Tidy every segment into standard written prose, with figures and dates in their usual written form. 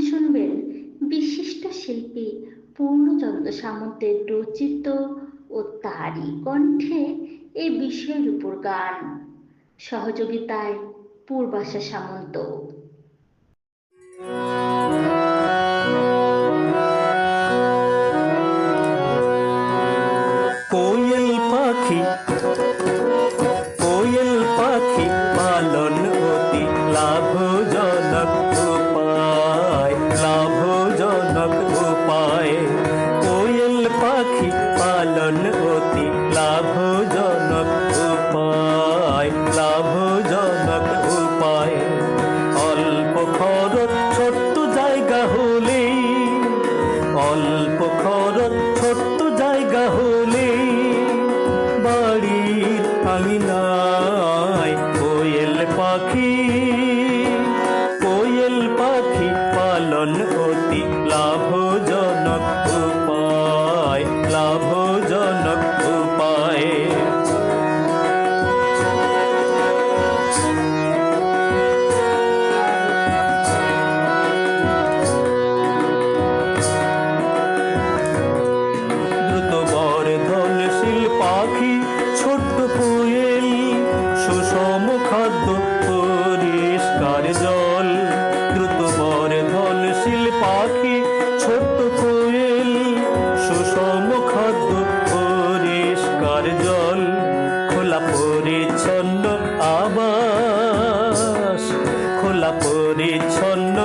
শুনবেন বিশিষ্ট শিল্পী পূর্ণচন্দ্র সামন্তের রচিত ও তারই কণ্ঠে এই বিষয়ের উপর গান। সহযোগিতায় পূর্বাশা সামন্ত। কোয়েল পাখি পালন অতি লাভজনক উপায়, লাভজনক উপায়। কোয়েল পাখি পালন অতি লাভজনক উপায়, লাভজনক উপায়। অল্প খরচ ছোট্ট জায়গা হলেই, অল্প খরচ ছোট্ট জায়গা হলেই বাড়ির আঙিনায় কোয়েল পাখি, কোয়েল পাখি পালন অতি লাভজনক উপায়, লাভজনক উপায়। দ্রুত বর্ধনশীল পাখি ছোট্ট কোয়েল, সুষম খাদ্য পরিষ্কার জল। দ্রুত বর্ধনশীল পাখি ছোট্ট কোয়েল, সুষম খাদ্য পরিষ্কার জল। খোলা পরিচ্ছন্ন আবাস, খোলা পরিচ্ছন্ন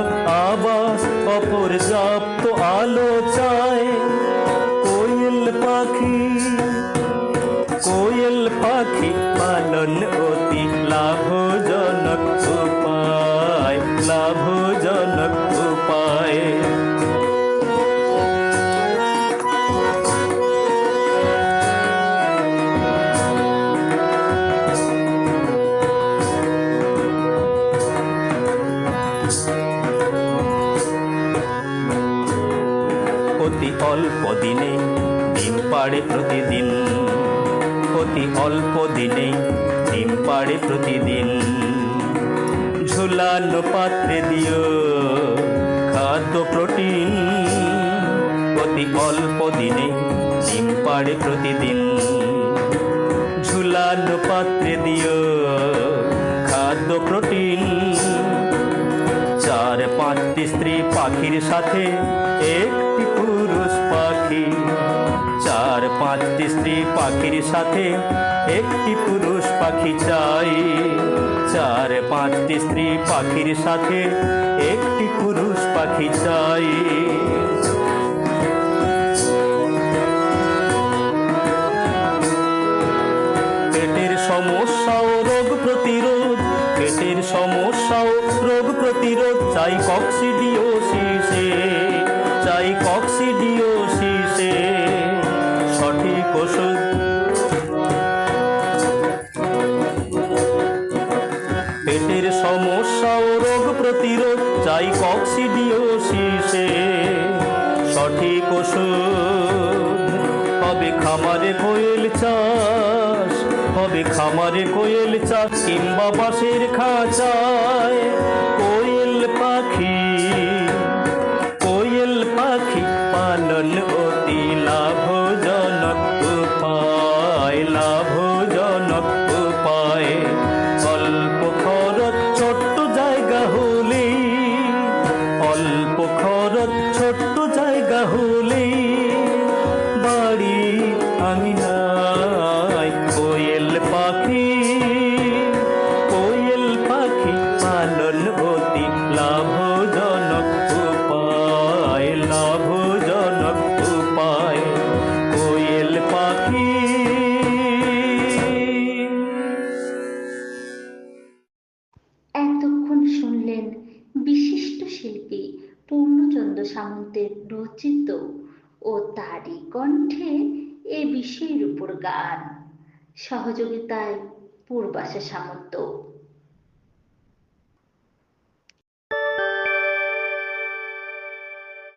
আবাস, অপর্যাপ্ত আলো চায়। কোয়েল পাখি, কোয়েল পাখি পালন অতি লাভজনক উপায়, লাভজনক উপায়। অতি অল্প দিনে ডিম পাড়ে প্রতিদিন, অতি অল্প দিনে ডিম পাড়ে প্রতিদিন। ঝুলানো পাত্রে দিও খাদ্য প্রোটিন, অতি অল্প দিনে ডিম পাড়ে প্রতিদিন। ঝুলানো পাত্রে দিও খাদ্য প্রোটিন। 4-5টি স্ত্রী পাখির সাথে একটি পুরুষ পাখি, 4-5টি স্ত্রী পাখির সাথে একটি পুরুষ পাখি চাই। 4-5টি স্ত্রী পাখির সাথে একটি পুরুষ পাখি চাই। পেটের সমস্যা ও রোগ প্রতিরোধ, পেটের সমস্যা ও রোগ প্রতিরোধ চাই কক্সিডিওসিসে, চাই কক্সিডিওসিসে সঠিক ওষুধ। পেটের সমস্যা ও রোগ প্রতিরোধ চাই কক্সিডিওসিসে সঠিক ওষুধ। হবে খামারে কোয়েল চাষ, হবে খামারে কোয়েল চাষ কিংবা বাঁশের খাঁচায়। কোয়েল পাখি, কোয়েল পাখি পালন অতি লাভজনক উপায়, লাভজনক উপায়। অল্প খরচ ছোট্ট জায়গা হলেই, অল্প খরচ ছোট্ট জায়গা হলেই বাড়ি আঙিনায় কোয়েল পাখি, কোয়েল পাখি পালন অতি লাভজনক উপায়, লাভজনক উপায়। কোয়েল পাখি। এতক্ষণ শুনলেন বিশিষ্ট শিল্পী পূর্ণচন্দ্র সামন্তের রচিত ও তারই কণ্ঠে এ বিষয়ের উপর গান। সহযোগিতায় পূর্বাশা সামন্ত।